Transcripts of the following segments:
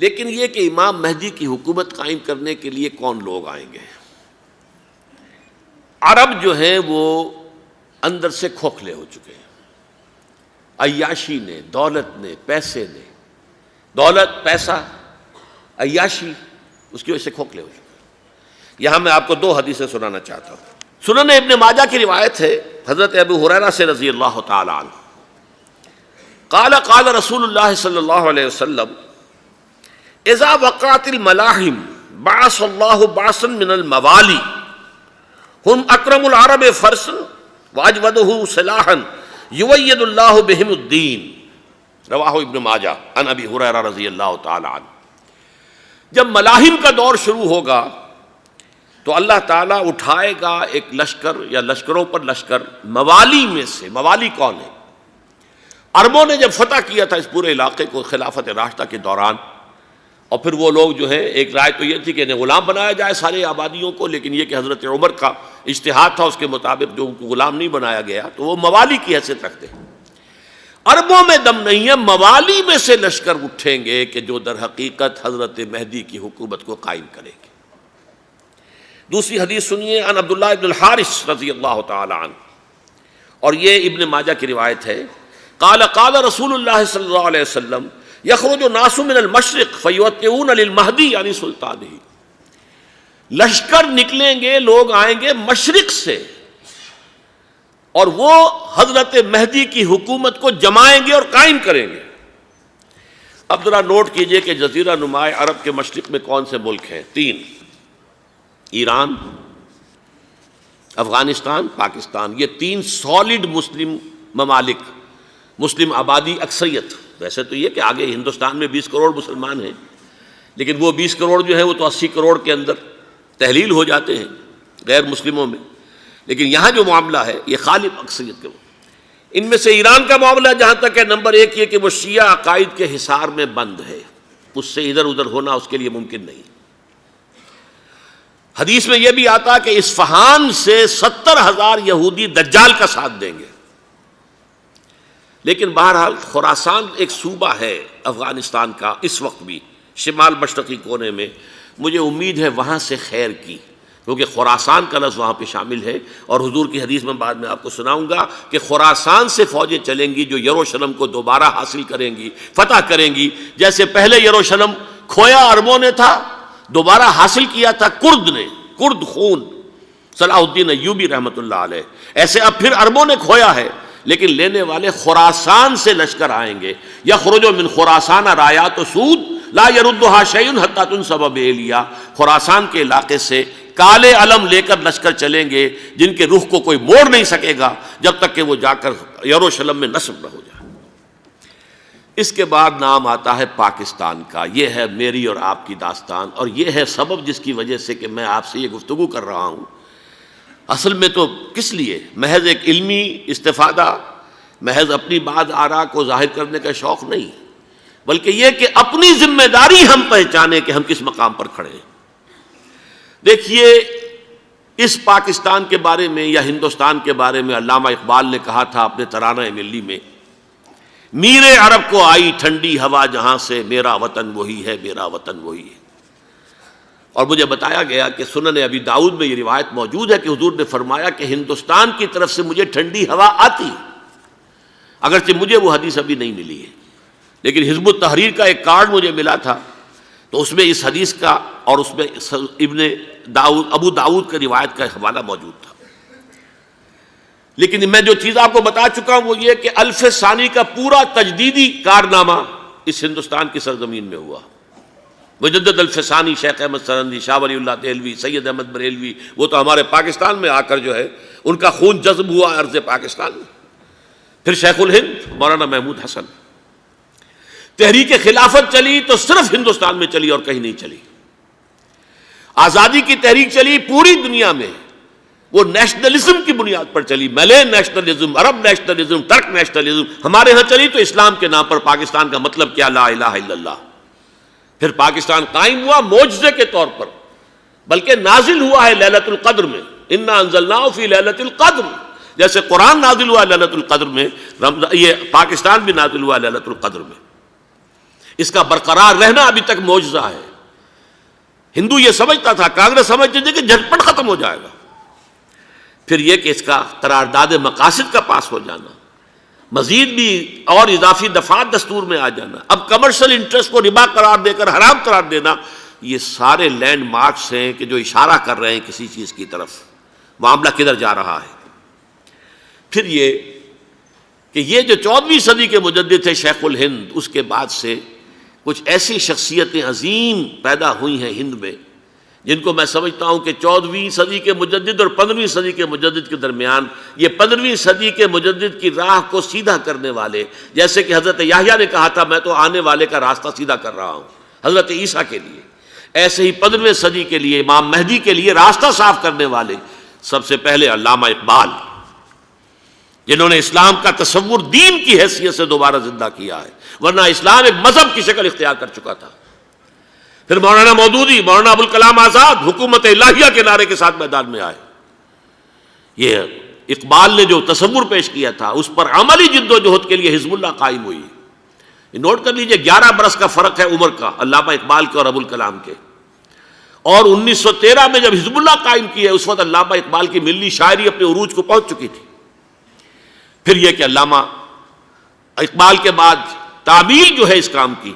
لیکن یہ کہ امام مہدی کی حکومت قائم کرنے کے لیے کون لوگ آئیں گے؟ عرب جو ہیں وہ اندر سے کھوکھلے ہو چکے ہیں، عیاشی نے، دولت نے، پیسے نے، دولت، پیسہ، عیاشی، اس کی وجہ سے کھوکھلے ہو چکے ہیں۔ یہاں میں آپ کو دو حدیثیں سنانا چاہتا ہوں۔ سنن ابن ماجہ کی روایت ہے حضرت ابو ہریرہ سے رضی اللہ تعالی عنہ، قال قال رسول اللہ صلی اللہ علیہ وسلم اذا وقعت الملاحم بعث اللہ بعثا من الموالی ہم اکرم العرب فرسا واجودہ سلاحا یوید اللہ بہم الدین، رواہ ابن ماجہ عن ابی ہریرہ رضی اللہ تعالی عنہ۔ جب ملاحم کا دور شروع ہوگا تو اللہ تعالیٰ اٹھائے گا ایک لشکر یا لشکروں پر لشکر موالی میں سے۔ موالی کون ہے؟ عربوں نے جب فتح کیا تھا اس پورے علاقے کو خلافت راشدہ کے دوران، اور پھر وہ لوگ جو ہے، ایک رائے تو یہ تھی کہ انہیں غلام بنایا جائے سارے آبادیوں کو، لیکن یہ کہ حضرت عمر کا اجتہاد تھا، اس کے مطابق جو ان کو غلام نہیں بنایا گیا تو وہ موالی کی حیثیت رکھتے ہیں۔ عربوں میں دم نہیں ہے، موالی میں سے لشکر اٹھیں گے کہ جو در حقیقت حضرت مہدی کی حکومت کو قائم کریں گے۔ دوسری حدیث سنیے، عن عبداللہ ابن الحارث رضی اللہ تعالی عنہ، اور یہ ابن ماجہ کی روایت ہے، قال قال رسول اللہ صلی اللہ علیہ وسلم یخرج الناس من المشرق فیوطئون للمہدی یعنی سلطانہ، لشکر نکلیں گے، لوگ آئیں گے مشرق سے، اور وہ حضرت مہدی کی حکومت کو جمائیں گے اور قائم کریں گے۔ اب ذرا نوٹ کیجئے کہ جزیرہ نما عرب کے مشرق میں کون سے ملک ہیں؟ تین: ایران، افغانستان، پاکستان۔ یہ تین سالڈ مسلم ممالک، مسلم آبادی اکثریت۔ ویسے تو یہ کہ آگے ہندوستان میں 20 کروڑ مسلمان ہیں، لیکن وہ 20 کروڑ جو ہے وہ تو 80 کروڑ کے اندر تحلیل ہو جاتے ہیں غیر مسلموں میں، لیکن یہاں جو معاملہ ہے یہ غالب اکثریت کے۔ ان میں سے ایران کا معاملہ جہاں تک ہے، نمبر 1 یہ کہ وہ شیعہ عقائد کے حصار میں بند ہے، اس سے ادھر ادھر ہونا اس کے لیے ممکن نہیں۔ حدیث میں یہ بھی آتا کہ اصفہان سے 70,000 یہودی دجال کا ساتھ دیں گے۔ لیکن بہرحال خراسان ایک صوبہ ہے افغانستان کا اس وقت بھی، شمال مشرقی کونے میں، مجھے امید ہے وہاں سے خیر کی، کیونکہ خراسان کا لفظ وہاں پہ شامل ہے، اور حضور کی حدیث میں بعد میں آپ کو سناؤں گا کہ خراسان سے فوجیں چلیں گی جو یروشلم کو دوبارہ حاصل کریں گی، فتح کریں گی۔ جیسے پہلے یروشلم کھویا عربوں نے تھا، دوبارہ حاصل کیا تھا کرد نے، کرد خون صلاح الدین ایوبی رحمۃ اللہ علیہ، ایسے اب پھر عربوں نے کھویا ہے، لیکن لینے والے خراسان سے لشکر آئیں گے۔ یخرج من خراسان رایات سود لا یردھا شیء حتی تنصب بإیلیا، خراسان کے علاقے سے کالے علم لے کر لشکر چلیں گے جن کے رخ کو کوئی موڑ نہیں سکے گا جب تک کہ وہ جا کر یروشلم میں نصب نہ ہو جائے۔ اس کے بعد نام آتا ہے پاکستان کا۔ یہ ہے میری اور آپ کی داستان، اور یہ ہے سبب جس کی وجہ سے کہ میں آپ سے یہ گفتگو کر رہا ہوں۔ اصل میں تو کس لیے؟ محض ایک علمی استفادہ، محض اپنی بات آراء کو ظاہر کرنے کا شوق نہیں، بلکہ یہ کہ اپنی ذمہ داری ہم پہچانیں کہ ہم کس مقام پر کھڑے ہیں۔ دیکھیے، اس پاکستان کے بارے میں یا ہندوستان کے بارے میں علامہ اقبال نے کہا تھا اپنے ترانہ ملی میں، میر عرب کو آئی ٹھنڈی ہوا جہاں سے، میرا وطن وہی ہے، میرا وطن وہی ہے۔ اور مجھے بتایا گیا کہ سنن ابی داؤد میں یہ روایت موجود ہے کہ حضور نے فرمایا کہ ہندوستان کی طرف سے مجھے ٹھنڈی ہوا آتی ہے، اگرچہ مجھے وہ حدیث ابھی نہیں ملی ہے، لیکن حزب التحریر کا ایک کارڈ مجھے ملا تھا، تو اس میں اس حدیث کا اور اس میں ابو داؤد کا روایت کا حوالہ موجود تھا۔ لیکن میں جو چیز آپ کو بتا چکا ہوں وہ یہ کہ الف ثانی کا پورا تجدیدی کارنامہ اس ہندوستان کی سرزمین میں ہوا۔ مجدد الف ثانی شیخ احمد سرندی، شاہ ولی اللہ دہلوی، سید احمد بریلوی، وہ تو ہمارے پاکستان میں آ کر جو ہے ان کا خون جذب ہوا ارض پاکستان میں۔ پھر شیخ الہند مولانا محمود حسن۔ تحریک خلافت چلی تو صرف ہندوستان میں چلی اور کہیں نہیں چلی۔ آزادی کی تحریک چلی پوری دنیا میں، وہ نیشنلزم کی بنیاد پر چلی، ملے نیشنلزم، عرب نیشنلزم، ترک نیشنلزم۔ ہمارے ہاں چلی تو اسلام کے نام پر، پاکستان کا مطلب کیا؟ لا الہ الا اللہ۔ پھر پاکستان قائم ہوا معجزے کے طور پر، بلکہ نازل ہوا ہے لیلۃ القدر میں، انا انزلناہ فی لیلۃ القدر، جیسے قرآن نازل ہوا لیلۃ القدر میں، یہ پاکستان بھی نازل ہوا لیلۃ القدر میں۔ اس کا برقرار رہنا ابھی تک معجزہ ہے۔ ہندو یہ سمجھتا تھا، کانگریس سمجھتی تھی کہ جھٹپٹ ختم ہو جائے گا۔ پھر یہ کہ اس کا قرارداد مقاصد کا پاس ہو جانا، مزید بھی اور اضافی دفعات دستور میں آ جانا، اب کمرشل انٹرسٹ کو ربا قرار دے کر حرام قرار دینا، یہ سارے لینڈ مارکس ہیں کہ جو اشارہ کر رہے ہیں کسی چیز کی طرف، معاملہ کدھر جا رہا ہے۔ پھر یہ کہ یہ جو 14ویں صدی کے مجدد تھے شیخ الہند، اس کے بعد سے کچھ ایسی شخصیتیں عظیم پیدا ہوئی ہیں ہند میں، جن کو میں سمجھتا ہوں کہ 14ویں صدی کے مجدد اور 15ویں صدی کے مجدد کے درمیان یہ 15ویں صدی کے مجدد کی راہ کو سیدھا کرنے والے، جیسے کہ حضرت یحییٰ نے کہا تھا میں تو آنے والے کا راستہ سیدھا کر رہا ہوں حضرت عیسیٰ کے لیے، ایسے ہی 15ویں صدی کے لیے امام مہدی کے لیے راستہ صاف کرنے والے سب سے پہلے علامہ اقبال، جنہوں نے اسلام کا تصور دین کی حیثیت سے دوبارہ زندہ کیا ہے، ورنہ اسلام ایک مذہب کی شکل اختیار کر چکا تھا۔ پھر مولانا مودودی، مولانا ابوالکلام آزاد حکومت الہیہ کے نعرے کے ساتھ میدان میں آئے۔ یہ اقبال نے جو تصور پیش کیا تھا اس پر عملی جد و جہد کے لیے حزب اللہ قائم ہوئی۔ نوٹ کر لیجئے 11 برس کا فرق ہے عمر کا علامہ اقبال کے اور ابوالکلام کے، اور 1913 میں جب حزب اللہ قائم کی ہے اس وقت علامہ اقبال کی ملی شاعری اپنے عروج کو پہنچ چکی تھی۔ پھر یہ کہ علامہ اقبال کے بعد تعمیل جو ہے اس کام کی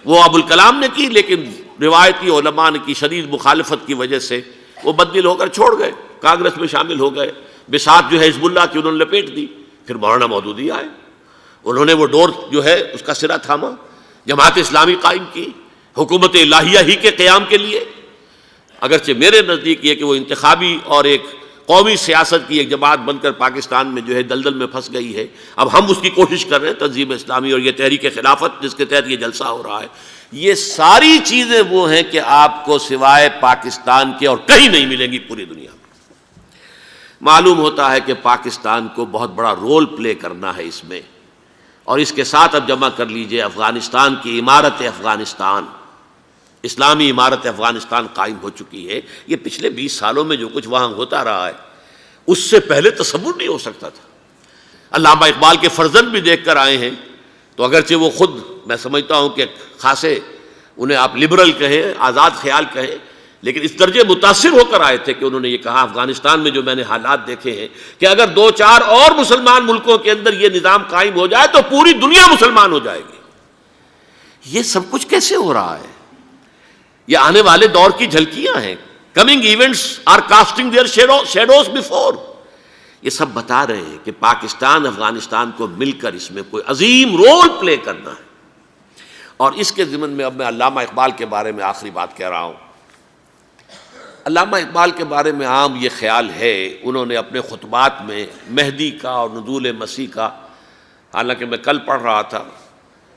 وہ ابوالکلام نے کی، لیکن روایتی علماء کی شدید مخالفت کی وجہ سے وہ بددل ہو کر چھوڑ گئے، کانگریس میں شامل ہو گئے، بساط جو ہے حزب اللہ کی انہوں نے لپیٹ دی۔ پھر مولانا مودودی آئے، انہوں نے وہ ڈور جو ہے اس کا سرا تھاما، جماعت اسلامی قائم کی حکومت الہیہ ہی کے قیام کے لیے۔ اگرچہ میرے نزدیک یہ کہ وہ انتخابی اور ایک قومی سیاست کی ایک جماعت بن کر پاکستان میں جو ہے دلدل میں پھنس گئی ہے، اب ہم اس کی کوشش کر رہے ہیں، تنظیم اسلامی اور یہ تحریک خلافت جس کے تحت یہ جلسہ ہو رہا ہے، یہ ساری چیزیں وہ ہیں کہ آپ کو سوائے پاکستان کے اور کہیں نہیں ملیں گی پوری دنیا میں۔ معلوم ہوتا ہے کہ پاکستان کو بہت بڑا رول پلے کرنا ہے اس میں، اور اس کے ساتھ اب جمع کر لیجئے افغانستان کی عمارت افغانستان، اسلامی عمارت افغانستان قائم ہو چکی ہے۔ یہ پچھلے 20 سالوں میں جو کچھ وہاں ہوتا رہا ہے اس سے پہلے تصور نہیں ہو سکتا تھا۔ علامہ اقبال کے فرزند بھی دیکھ کر آئے ہیں، تو اگرچہ وہ خود میں سمجھتا ہوں کہ خاصے انہیں آپ لبرل کہیں، آزاد خیال کہیں، لیکن اس درجے متاثر ہو کر آئے تھے کہ انہوں نے یہ کہا افغانستان میں جو میں نے حالات دیکھے ہیں کہ اگر 2-4 اور مسلمان ملکوں کے اندر یہ نظام قائم ہو جائے تو پوری دنیا مسلمان ہو جائے گی۔ یہ سب کچھ کیسے ہو رہا ہے؟ یہ آنے والے دور کی جھلکیاں ہیں۔ Coming events are casting their shadows before. یہ سب بتا رہے ہیں کہ پاکستان افغانستان کو مل کر اس میں کوئی عظیم رول پلے کرنا ہے۔ اور اس کے ضمن میں اب میں علامہ اقبال کے بارے میں آخری بات کہہ رہا ہوں۔ علامہ اقبال کے بارے میں عام یہ خیال ہے، انہوں نے اپنے خطبات میں مہدی کا اور نزول مسیح کا، حالانکہ میں کل پڑھ رہا تھا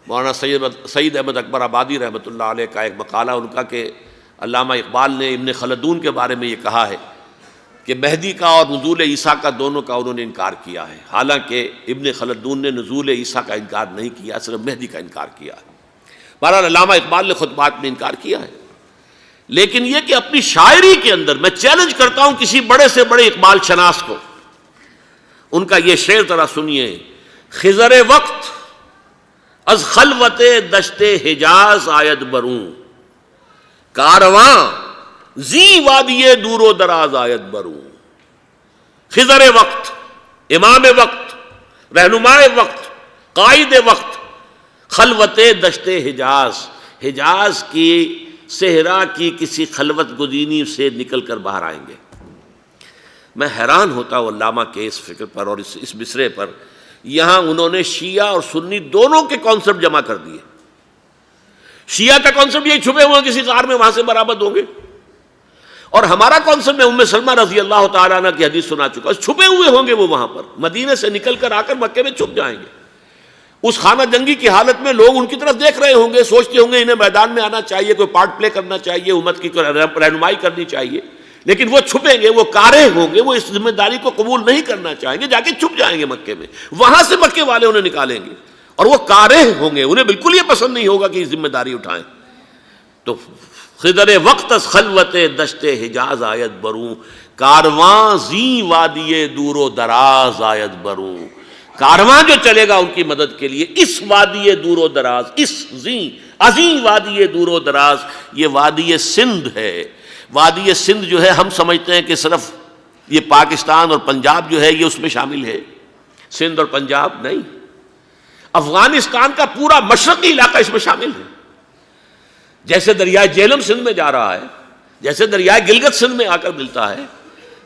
مولانا سید احمد اکبر آبادی رحمۃ اللہ علیہ کا ایک مقالہ ان کا کہ علامہ اقبال نے ابن خلدون کے بارے میں یہ کہا ہے کہ مہدی کا اور نزول عیسیٰ کا دونوں کا انہوں نے انکار کیا ہے، حالانکہ ابن خلدون نے نزول عیسیٰ کا انکار نہیں کیا، صرف مہدی کا انکار کیا ہے۔ بہرحال علامہ اقبال نے خطبات میں انکار کیا ہے، لیکن یہ کہ اپنی شاعری کے اندر میں چیلنج کرتا ہوں کسی بڑے سے بڑے اقبال شناس کو، ان کا یہ شعر ذرا سنیے: خضر وقت از خلوت دشت حجاز آید بروں، کارواں زی وادی دور و دراز آید بروں۔ خضر وقت، امام وقت، رہنمائے وقت، قائد وقت، خلوت دشت حجاز، حجاز کی صحرا کی کسی خلوت گزینی سے نکل کر باہر آئیں گے۔ میں حیران ہوتا ہوں علامہ کے اس فکر پر اور اس مصرے پر۔ یہاں انہوں نے شیعہ اور سنی دونوں کے کانسیپٹ جمع کر دیے۔ شیعہ کا کانسیپٹ یہ چھپے ہوئے کسی غار میں وہاں سے برآمد ہوں گے، اور ہمارا کانسیپٹ میں ام سلمہ رضی اللہ تعالیٰ عنہ کی حدیث سنا چکا، چھپے ہوئے ہوں گے وہ وہاں پر، مدینے سے نکل کر آ کر مکے میں چھپ جائیں گے۔ اس خانہ جنگی کی حالت میں لوگ ان کی طرف دیکھ رہے ہوں گے، سوچتے ہوں گے انہیں میدان میں آنا چاہیے، کوئی پارٹ پلے کرنا چاہیے، امت کی رہنمائی کرنی چاہیے، لیکن وہ چھپیں گے، وہ کارہ ہوں گے، وہ اس ذمہ داری کو قبول نہیں کرنا چاہیں گے، جا کے چھپ جائیں گے مکے میں، وہاں سے مکے والے انہیں نکالیں گے، اور وہ کارہ ہوں گے، انہیں بالکل یہ پسند نہیں ہوگا کہ یہ ذمہ داری اٹھائیں۔ تو خضر وقت از خلوت دشت حجاز آیت بروں، کارواں زی وادی دور و دراز آیت بروں۔ کارواں جو چلے گا ان کی مدد کے لیے اس وادی دور و دراز، اس زی عظیم وادی دور و دراز، یہ وادی سندھ ہے۔ وادی سندھ جو ہے ہم سمجھتے ہیں کہ صرف یہ پاکستان اور پنجاب جو ہے یہ اس میں شامل ہے، سندھ اور پنجاب نہیں، افغانستان کا پورا مشرقی علاقہ اس میں شامل ہے۔ جیسے دریائے جہلم سندھ میں جا رہا ہے، جیسے دریائے گلگت سندھ میں آ کر ملتا ہے،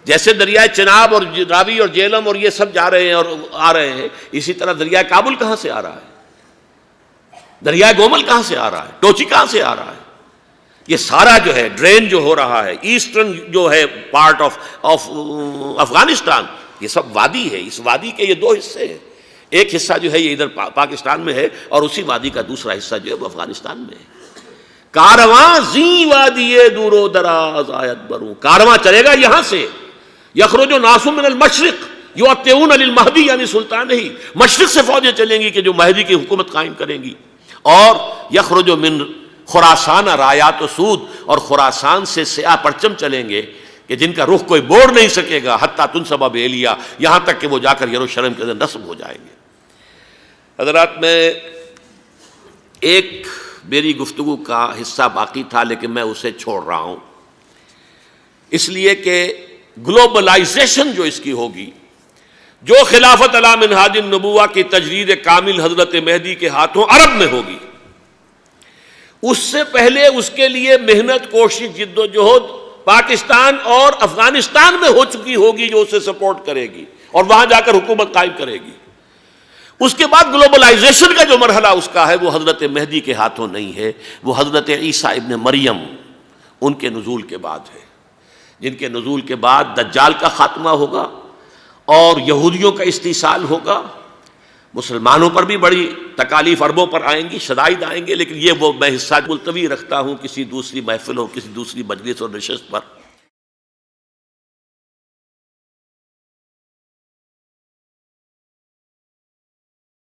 جیسے دریائے چناب اور راوی اور جہلم اور یہ سب جا رہے ہیں اور آ رہے ہیں، اسی طرح دریائے کابل کہاں سے آ رہا ہے، دریائے گومل کہاں سے آ رہا ہے، ٹوچی کہاں سے آ رہا ہے، یہ سارا جو ہے ڈرین جو ہو رہا ہے ایسٹرن جو ہے پارٹ آف افغانستان، یہ سب وادی ہے۔ اس وادی کے یہ دو حصے ہیں، ایک حصہ جو ہے یہ ادھر پاکستان میں ہے اور اسی وادی کا دوسرا حصہ جو ہے وہ افغانستان میں ہے۔ کارواں زی وادی دور و دراز آیت بروں، کارواں چلے گا یہاں سے، یخرج ناس من المشرق یؤتون للمہدی یعنی سلطان ہی، مشرق سے فوجیں چلیں گی کہ جو مہدی کی حکومت قائم کریں گی، اور یخرج من خراسان رایات و سود، اور خراسان سے سیاہ پرچم چلیں گے کہ جن کا رخ کوئی موڑ نہیں سکے گا، حتیٰ تنصب بیلیا، یہاں تک کہ وہ جا کر یروشلم کے اندر نصب ہو جائیں گے۔ حضرات، میں ایک میری گفتگو کا حصہ باقی تھا لیکن میں اسے چھوڑ رہا ہوں، اس لیے کہ گلوبلائزیشن جو اس کی ہوگی، جو خلافت علی منہاج النبوہ کی تجرید کامل حضرت مہدی کے ہاتھوں عرب میں ہوگی، اس سے پہلے اس کے لیے محنت، کوشش، جد و جہد پاکستان اور افغانستان میں ہو چکی ہوگی جو اسے سپورٹ کرے گی اور وہاں جا کر حکومت قائم کرے گی۔ اس کے بعد گلوبلائزیشن کا جو مرحلہ اس کا ہے وہ حضرت مہدی کے ہاتھوں نہیں ہے، وہ حضرت عیسیٰ ابن مریم ان کے نزول کے بعد ہے، جن کے نزول کے بعد دجال کا خاتمہ ہوگا اور یہودیوں کا استحصال ہوگا، مسلمانوں پر بھی بڑی تکالیف عربوں پر آئیں گی، شدائد آئیں گے، لیکن یہ وہ میں حصہ ملتوی رکھتا ہوں کسی دوسری محفل اور کسی دوسری مجلس اور نشست پر۔